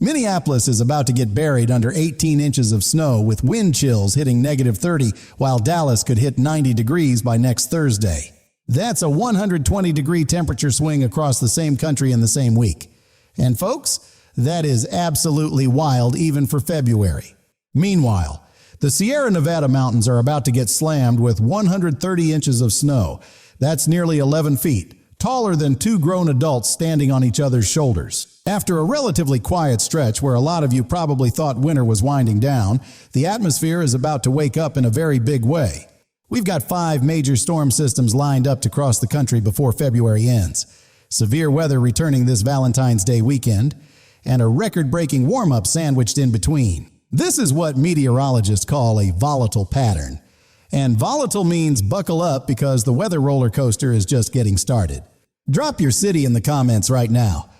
Minneapolis is about to get buried under 18 inches of snow with wind chills hitting -30, while Dallas could hit 90 degrees by next Thursday. That's a 120-degree temperature swing across the same country in the same week. And folks, that is absolutely wild even for February. Meanwhile, the Sierra Nevada mountains are about to get slammed with 130 inches of snow. That's nearly 11 feet, taller than two grown adults standing on each other's shoulders. After a relatively quiet stretch where a lot of you probably thought winter was winding down, the atmosphere is about to wake up in a very big way. We've got 5 major storm systems lined up to cross the country before February ends. Severe weather returning this Valentine's Day weekend, and a record-breaking warm-up sandwiched in between. This is what meteorologists call a volatile pattern. And volatile means buckle up because the weather roller coaster is just getting started. Drop your city in the comments right now.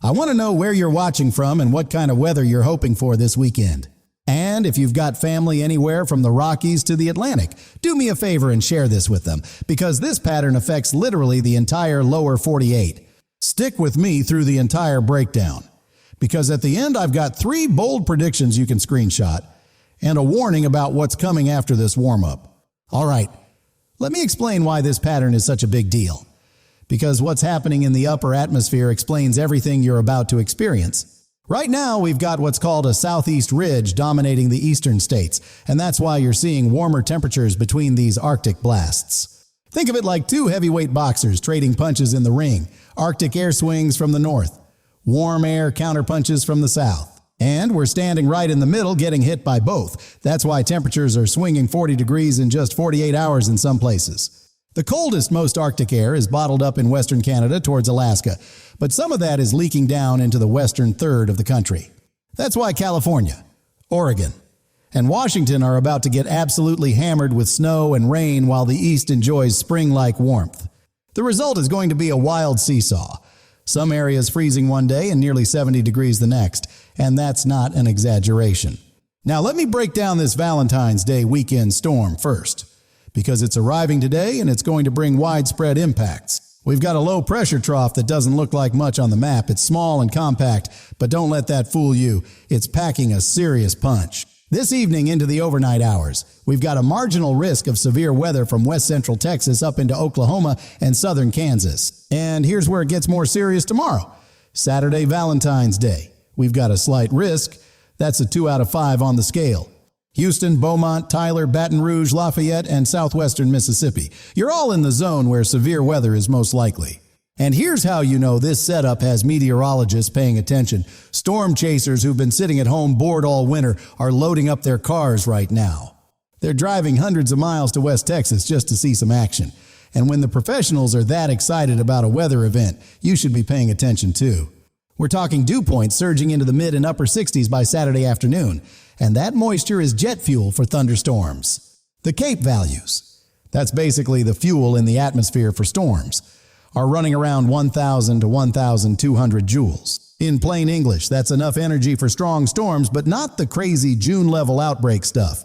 I want to know where you're watching from and what kind of weather you're hoping for this weekend. And if you've got family anywhere from the Rockies to the Atlantic, do me a favor and share this with them, because this pattern affects literally the entire lower 48. Stick with me through the entire breakdown, because at the end I've got 3 bold predictions you can screenshot and a warning about what's coming after this warm-up. All right, let me explain why this pattern is such a big deal. Because what's happening in the upper atmosphere explains everything you're about to experience. Right now, we've got what's called a southeast ridge dominating the eastern states, and that's why you're seeing warmer temperatures between these Arctic blasts. Think of it like 2 heavyweight boxers trading punches in the ring, Arctic air swings from the north, warm air counterpunches from the south. And we're standing right in the middle getting hit by both. That's why temperatures are swinging 40 degrees in just 48 hours in some places. The coldest most Arctic air is bottled up in western Canada towards Alaska, but some of that is leaking down into the western third of the country. That's why California, Oregon, and Washington are about to get absolutely hammered with snow and rain while the east enjoys spring-like warmth. The result is going to be a wild seesaw. Some areas freezing one day and nearly 70 degrees the next, and that's not an exaggeration. Now let me break down this Valentine's Day weekend storm first, because it's arriving today and it's going to bring widespread impacts. We've got a low pressure trough that doesn't look like much on the map. It's small and compact, but don't let that fool you. It's packing a serious punch. This evening into the overnight hours, we've got a marginal risk of severe weather from west central Texas up into Oklahoma and southern Kansas. And here's where it gets more serious tomorrow. Saturday, Valentine's Day. We've got a slight risk. That's a 2 out of 5 on the scale. Houston, Beaumont, Tyler, Baton Rouge, Lafayette, and southwestern Mississippi. You're all in the zone where severe weather is most likely. And here's how you know this setup has meteorologists paying attention. Storm chasers who've been sitting at home bored all winter are loading up their cars right now. They're driving hundreds of miles to West Texas just to see some action. And when the professionals are that excited about a weather event, you should be paying attention too. We're talking dew points surging into the mid and upper 60s by Saturday afternoon. And that moisture is jet fuel for thunderstorms. The Cape values, that's basically the fuel in the atmosphere for storms, are running around 1,000 to 1,200 joules. In plain English, that's enough energy for strong storms, but not the crazy June-level outbreak stuff.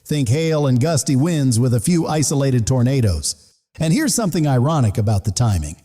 Think hail and gusty winds with a few isolated tornadoes. And here's something ironic about the timing.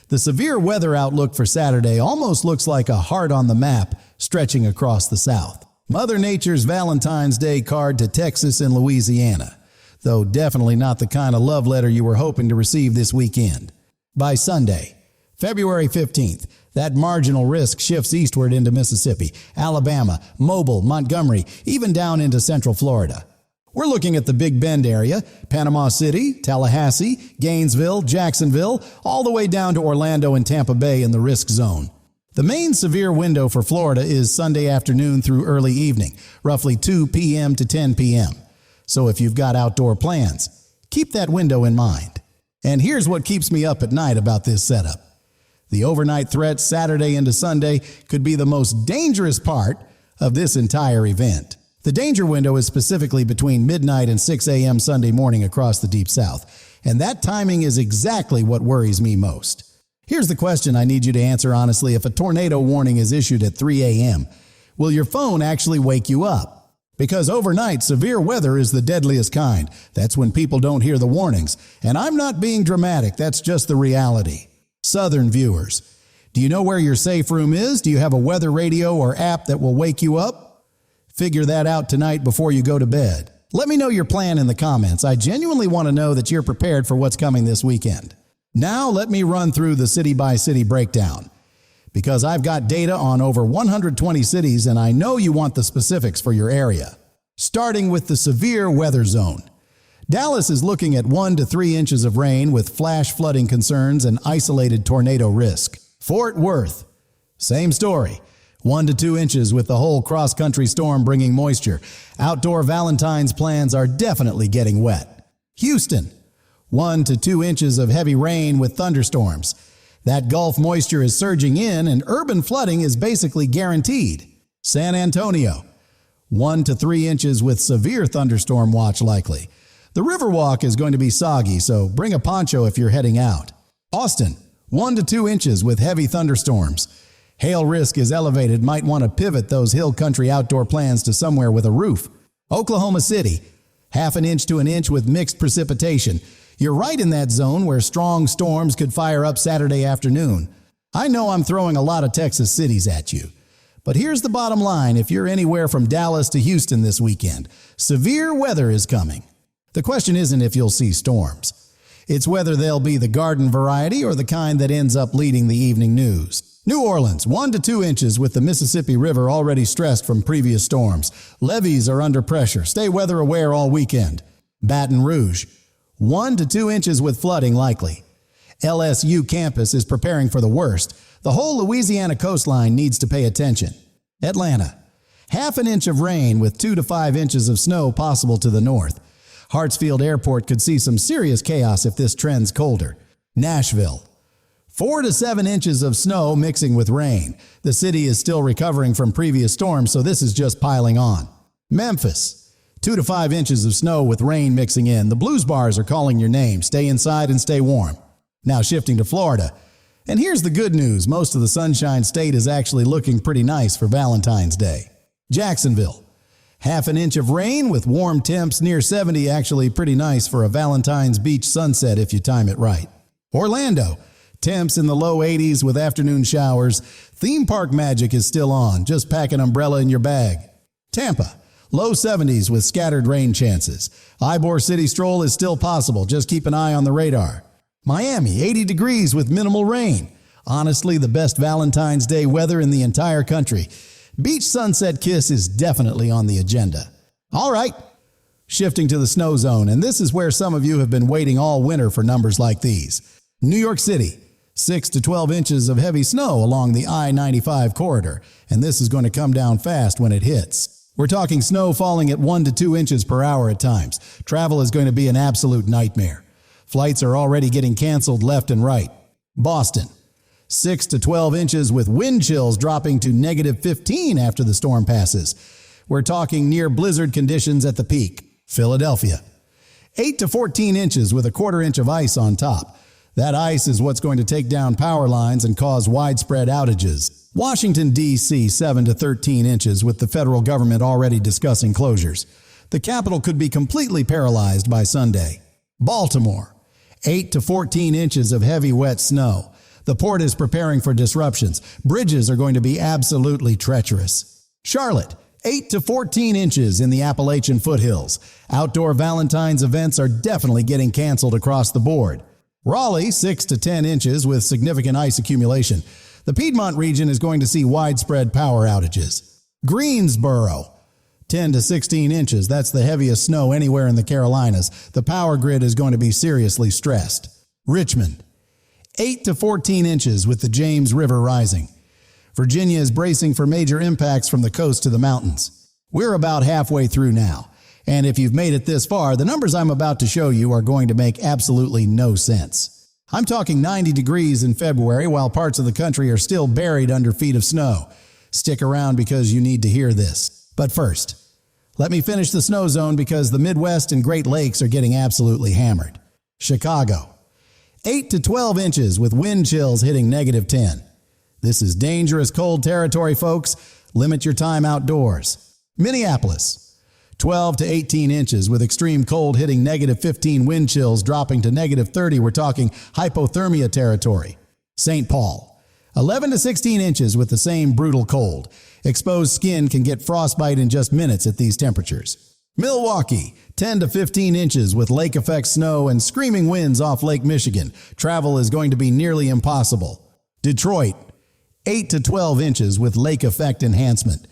The severe weather outlook for Saturday almost looks like a heart on the map stretching across the south. Mother Nature's Valentine's Day card to Texas and Louisiana, though definitely not the kind of love letter you were hoping to receive this weekend. By Sunday, February 15th, that marginal risk shifts eastward into Mississippi, Alabama, Mobile, Montgomery, even down into central Florida. We're looking at the Big Bend area, Panama City, Tallahassee, Gainesville, Jacksonville, all the way down to Orlando and Tampa Bay in the risk zone. The main severe window for Florida is Sunday afternoon through early evening, roughly 2 p.m. to 10 p.m. So if you've got outdoor plans, keep that window in mind. And here's what keeps me up at night about this setup. The overnight threat Saturday into Sunday could be the most dangerous part of this entire event. The danger window is specifically between midnight and 6 a.m. Sunday morning across the Deep South, and that timing is exactly what worries me most. Here's the question I need you to answer honestly. If a tornado warning is issued at 3 a.m., will your phone actually wake you up? Because overnight, severe weather is the deadliest kind. That's when people don't hear the warnings. And I'm not being dramatic, that's just the reality. Southern viewers, Do you know where your safe room is? Do you have a weather radio or app that will wake you up? Figure that out tonight before you go to bed. Let me know your plan in the comments. I genuinely want to know that you're prepared for what's coming this weekend. Now let me run through the city-by-city breakdown, because I've got data on over 120 cities and I know you want the specifics for your area. Starting with the severe weather zone. Dallas is looking at 1 to 3 inches of rain with flash flooding concerns and isolated tornado risk. Fort Worth, same story. 1 to 2 inches with the whole cross-country storm bringing moisture. Outdoor Valentine's plans are definitely getting wet. Houston, 1 to 2 inches of heavy rain with thunderstorms. That Gulf moisture is surging in and urban flooding is basically guaranteed. San Antonio, 1 to 3 inches with severe thunderstorm watch likely. The Riverwalk is going to be soggy, so bring a poncho if you're heading out. Austin, 1 to 2 inches with heavy thunderstorms. Hail risk is elevated, might want to pivot those hill country outdoor plans to somewhere with a roof. Oklahoma City, 1/2 inch to 1 inch with mixed precipitation. You're right in that zone where strong storms could fire up Saturday afternoon. I know I'm throwing a lot of Texas cities at you, but here's the bottom line if you're anywhere from Dallas to Houston this weekend. Severe weather is coming. The question isn't if you'll see storms. It's whether they'll be the garden variety or the kind that ends up leading the evening news. New Orleans, 1 to 2 inches with the Mississippi River already stressed from previous storms. Levees are under pressure. Stay weather aware all weekend. Baton Rouge, 1 to 2 inches with flooding likely. LSU campus is preparing for the worst. The whole Louisiana coastline needs to pay attention. Atlanta, 1/2 inch of rain with 2 to 5 inches of snow possible to the north. Hartsfield Airport could see some serious chaos if this trends colder. Nashville, 4 to 7 inches of snow mixing with rain. The city is still recovering from previous storms, so this is just piling on. Memphis, 2 to 5 inches of snow with rain mixing in. The blues bars are calling your name. Stay inside and stay warm. Now shifting to Florida. And here's the good news. Most of the Sunshine State is actually looking pretty nice for Valentine's Day. Jacksonville, 1/2 inch of rain with warm temps near 70, actually pretty nice for a Valentine's beach sunset if you time it right. Orlando, temps in the low 80s with afternoon showers. Theme park magic is still on. Just pack an umbrella in your bag. Tampa, low 70s with scattered rain chances. Ybor City stroll is still possible. Just keep an eye on the radar. Miami, 80 degrees with minimal rain. Honestly, the best Valentine's Day weather in the entire country. Beach sunset kiss is definitely on the agenda. All right, shifting to the snow zone, and this is where some of you have been waiting all winter for numbers like these. New York City, 6 to 12 inches of heavy snow along the I-95 corridor, and this is going to come down fast when it hits. We're talking snow falling at 1 to 2 inches per hour at times. Travel is going to be an absolute nightmare. Flights are already getting canceled left and right. Boston, 6 to 12 inches with wind chills dropping to -15 after the storm passes. We're talking near blizzard conditions at the peak. Philadelphia, 8 to 14 inches with a 1/4 inch of ice on top. That ice is what's going to take down power lines and cause widespread outages. Washington, D.C., 7 to 13 inches with the federal government already discussing closures. The capital could be completely paralyzed by Sunday. Baltimore, 8 to 14 inches of heavy wet snow. The port is preparing for disruptions. Bridges are going to be absolutely treacherous. Charlotte, 8 to 14 inches in the Appalachian foothills. Outdoor Valentine's events are definitely getting canceled across the board. Raleigh, 6 to 10 inches with significant ice accumulation. The Piedmont region is going to see widespread power outages. Greensboro, 10 to 16 inches. That's the heaviest snow anywhere in the Carolinas. The power grid is going to be seriously stressed. Richmond, 8 to 14 inches with the James River rising. Virginia is bracing for major impacts from the coast to the mountains. We're about halfway through now, and if you've made it this far, the numbers I'm about to show you are going to make absolutely no sense. I'm talking 90 degrees in February while parts of the country are still buried under feet of snow. Stick around because you need to hear this. But first, let me finish the snow zone because the Midwest and Great Lakes are getting absolutely hammered. Chicago, 8 to 12 inches with wind chills hitting -10. This is dangerous cold territory, folks. Limit your time outdoors. Minneapolis, 12 to 18 inches with extreme cold hitting -15 wind chills dropping to -30. We're talking hypothermia territory. St. Paul, 11 to 16 inches with the same brutal cold. Exposed skin can get frostbite in just minutes at these temperatures. Milwaukee, 10 to 15 inches with lake effect snow and screaming winds off Lake Michigan. Travel is going to be nearly impossible. Detroit, 8 to 12 inches with lake effect enhancement.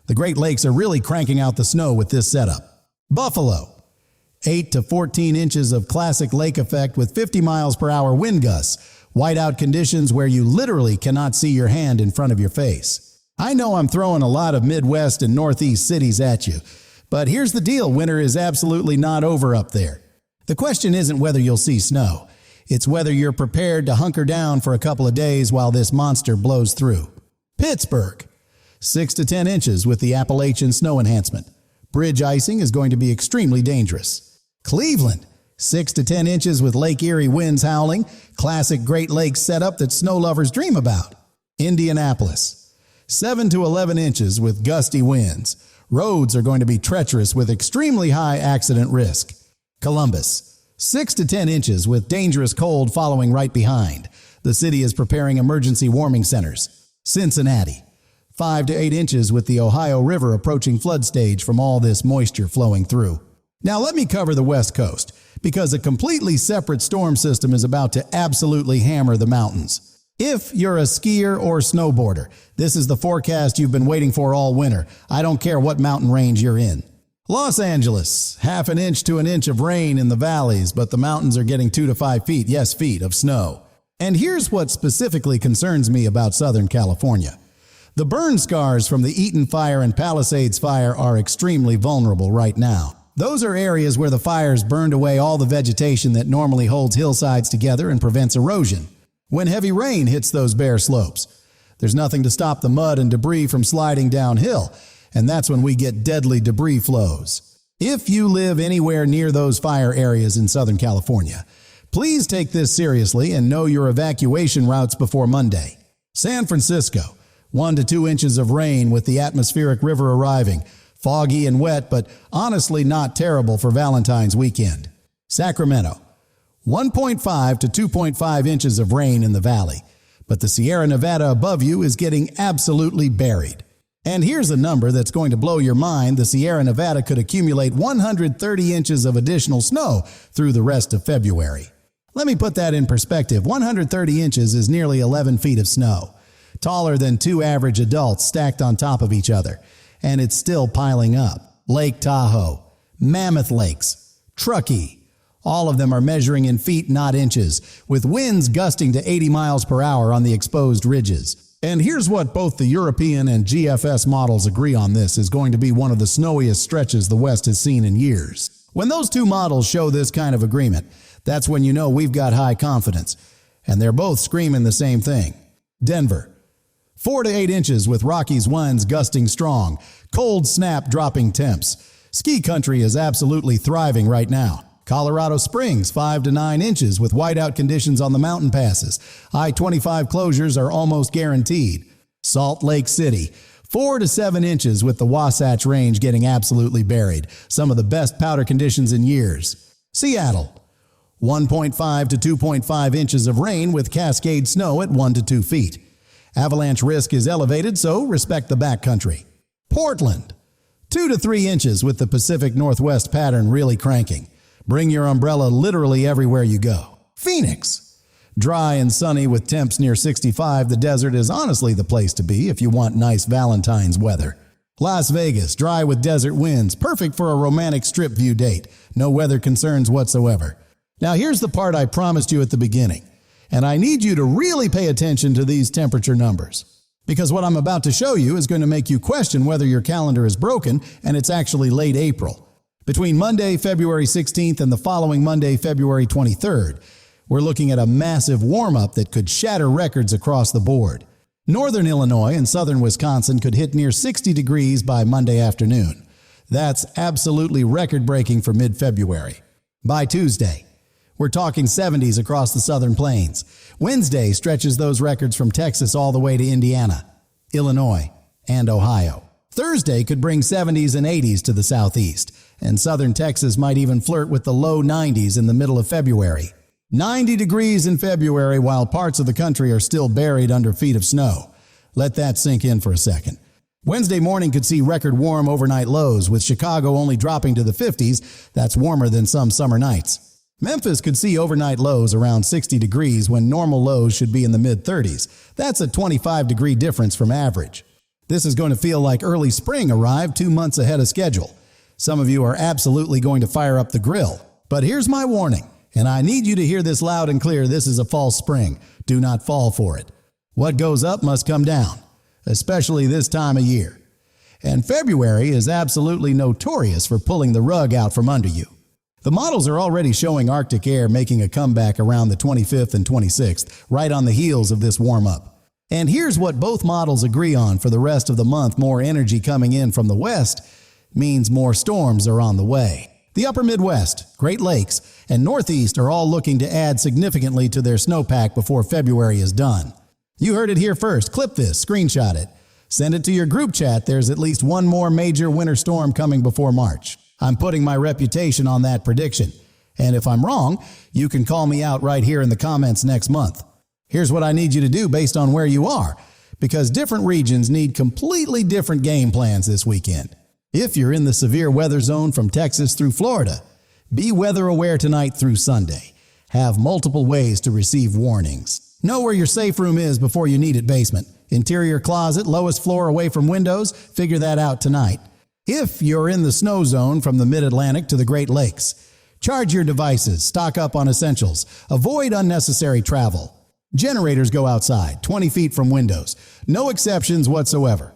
The Great Lakes are really cranking out the snow with this setup. Buffalo, 8 to 14 inches of classic lake effect with 50 miles per hour wind gusts. Whiteout conditions where you literally cannot see your hand in front of your face. I know I'm throwing a lot of Midwest and Northeast cities at you, but here's the deal, winter is absolutely not over up there. The question isn't whether you'll see snow. It's whether you're prepared to hunker down for a couple of days while this monster blows through. Pittsburgh, 6 to 10 inches with the Appalachian snow enhancement. Bridge icing is going to be extremely dangerous. Cleveland, 6 to 10 inches with Lake Erie winds howling. Classic Great Lakes setup that snow lovers dream about. Indianapolis, 7 to 11 inches with gusty winds. Roads are going to be treacherous with extremely high accident risk. Columbus, 6 to 10 inches with dangerous cold following right behind. The city is preparing emergency warming centers. Cincinnati, 5 to 8 inches with the Ohio River approaching flood stage from all this moisture flowing through. Now let me cover the West Coast, because a completely separate storm system is about to absolutely hammer the mountains. If you're a skier or snowboarder, this is the forecast you've been waiting for all winter. I don't care what mountain range you're in. Los Angeles, half an inch to an inch of rain in the valleys, but the mountains are getting 2 to 5 feet, yes, feet of snow. And here's what specifically concerns me about Southern California. The burn scars from the Eaton Fire and Palisades Fire are extremely vulnerable right now. Those are areas where the fires burned away all the vegetation that normally holds hillsides together and prevents erosion. When heavy rain hits those bare slopes, there's nothing to stop the mud and debris from sliding downhill, and that's when we get deadly debris flows. If you live anywhere near those fire areas in Southern California, please take this seriously and know your evacuation routes before Monday. San Francisco, 1 to 2 inches of rain with the atmospheric river arriving. Foggy and wet, but honestly not terrible for Valentine's weekend. Sacramento, 1.5 to 2.5 inches of rain in the valley, but the Sierra Nevada above you is getting absolutely buried. And here's a number that's going to blow your mind. The Sierra Nevada could accumulate 130 inches of additional snow through the rest of February. Let me put that in perspective. 130 inches is nearly 11 feet of snow, taller than 2 average adults stacked on top of each other. And it's still piling up. Lake Tahoe, Mammoth Lakes, Truckee, all of them are measuring in feet, not inches, with winds gusting to 80 miles per hour on the exposed ridges. And here's what both the European and GFS models agree on: this is going to be one of the snowiest stretches the West has seen in years. When those two models show this kind of agreement, that's when you know we've got high confidence. And they're both screaming the same thing. Denver, 4 to 8 inches with Rockies winds gusting strong, cold snap dropping temps. Ski country is absolutely thriving right now. Colorado Springs, 5 to 9 inches with whiteout conditions on the mountain passes. I-25 closures are almost guaranteed. Salt Lake City, 4 to 7 inches with the Wasatch Range getting absolutely buried. Some of the best powder conditions in years. Seattle, 1.5 to 2.5 inches of rain with Cascade snow at 1 to 2 feet. Avalanche risk is elevated, so respect the backcountry. Portland, 2 to 3 inches with the Pacific Northwest pattern really cranking. Bring your umbrella literally everywhere you go. Phoenix, dry and sunny with temps near 65. The desert is honestly the place to be if you want nice Valentine's weather. Las Vegas, dry with desert winds, perfect for a romantic strip view date. No weather concerns whatsoever. Now here's the part I promised you at the beginning. And I need you to really pay attention to these temperature numbers, because what I'm about to show you is going to make you question whether your calendar is broken and it's actually late April. Between Monday, February 16th and the following Monday, February 23rd, we're looking at a massive warm-up that could shatter records across the board. Northern Illinois and southern Wisconsin could hit near 60 degrees by Monday afternoon. That's absolutely record-breaking for mid-February. By Tuesday, we're talking 70s across the southern plains. Wednesday stretches those records from Texas all the way to Indiana, Illinois, and Ohio. Thursday could bring 70s and 80s to the southeast, and southern Texas might even flirt with the low 90s in the middle of February. 90 degrees in February while parts of the country are still buried under feet of snow. Let that sink in for a second. Wednesday morning could see record warm overnight lows, with Chicago only dropping to the 50s. That's warmer than some summer nights. Memphis could see overnight lows around 60 degrees when normal lows should be in the mid-30s. That's a 25-degree difference from average. This is going to feel like early spring arrived 2 months ahead of schedule. Some of you are absolutely going to fire up the grill. But here's my warning, and I need you to hear this loud and clear. This is a false spring. Do not fall for it. What goes up must come down, especially this time of year. And February is absolutely notorious for pulling the rug out from under you. The models are already showing Arctic air making a comeback around the 25th and 26th, right on the heels of this warm-up. And here's what both models agree on for the rest of the month. More energy coming in from the west means more storms are on the way. The upper Midwest, Great Lakes, and Northeast are all looking to add significantly to their snowpack before February is done. You heard it here first. Clip this, screenshot it. Send it to your group chat. There's at least one more major winter storm coming before March. I'm putting my reputation on that prediction. And if I'm wrong, you can call me out right here in the comments next month. Here's what I need you to do based on where you are, because different regions need completely different game plans this weekend. If you're in the severe weather zone from Texas through Florida, be weather aware tonight through Sunday. Have multiple ways to receive warnings. Know where your safe room is before you need it. Basement, interior closet, lowest floor away from windows. Figure that out tonight. If you're in the snow zone from the Mid-Atlantic to the Great Lakes, charge your devices, stock up on essentials, avoid unnecessary travel. Generators go outside, 20 feet from windows. No exceptions whatsoever.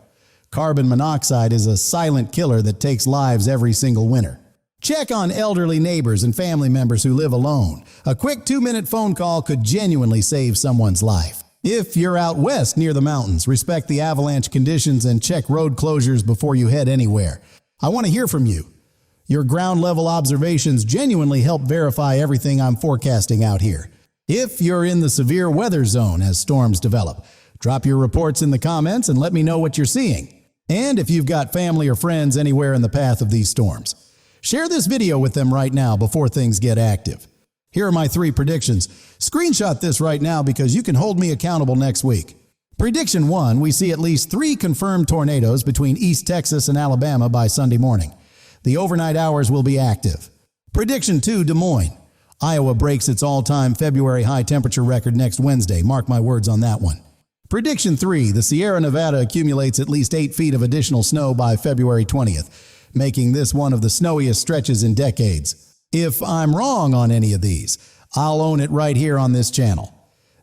Carbon monoxide is a silent killer that takes lives every single winter. Check on elderly neighbors and family members who live alone. A quick 2-minute phone call could genuinely save someone's life. If you're out west near the mountains, respect the avalanche conditions and check road closures before you head anywhere. I want to hear from you. Your ground level observations genuinely help verify everything I'm forecasting out here. If you're in the severe weather zone as storms develop, drop your reports in the comments and let me know what you're seeing. And if you've got family or friends anywhere in the path of these storms, share this video with them right now before things get active. Here are my 3 predictions. Screenshot this right now because you can hold me accountable next week. Prediction 1, we see at least 3 confirmed tornadoes between East Texas and Alabama by Sunday morning. The overnight hours will be active. Prediction 2, Des Moines. Iowa breaks its all-time February high temperature record next Wednesday. Mark my words on that one. Prediction 3, the Sierra Nevada accumulates at least 8 feet of additional snow by February 20th, making this one of the snowiest stretches in decades. If I'm wrong on any of these, I'll own it right here on this channel.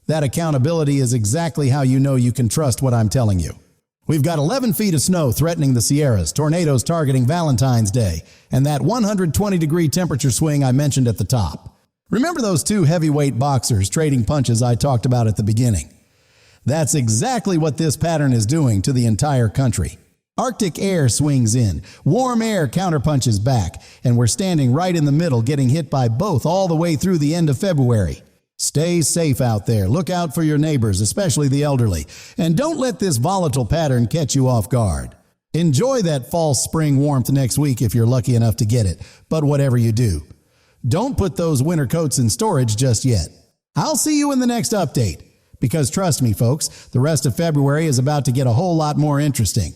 That accountability is exactly how you know you can trust what I'm telling you. We've got 11 feet of snow threatening the Sierras, tornadoes targeting Valentine's Day, and that 120-degree temperature swing I mentioned at the top. Remember those 2 heavyweight boxers trading punches I talked about at the beginning? That's exactly what this pattern is doing to the entire country. Arctic air swings in, warm air counterpunches back, and we're standing right in the middle getting hit by both all the way through the end of February. Stay safe out there. Look out for your neighbors, especially the elderly, and don't let this volatile pattern catch you off guard. Enjoy that false spring warmth next week if you're lucky enough to get it, but whatever you do, don't put those winter coats in storage just yet. I'll see you in the next update. Because trust me, folks, the rest of February is about to get a whole lot more interesting.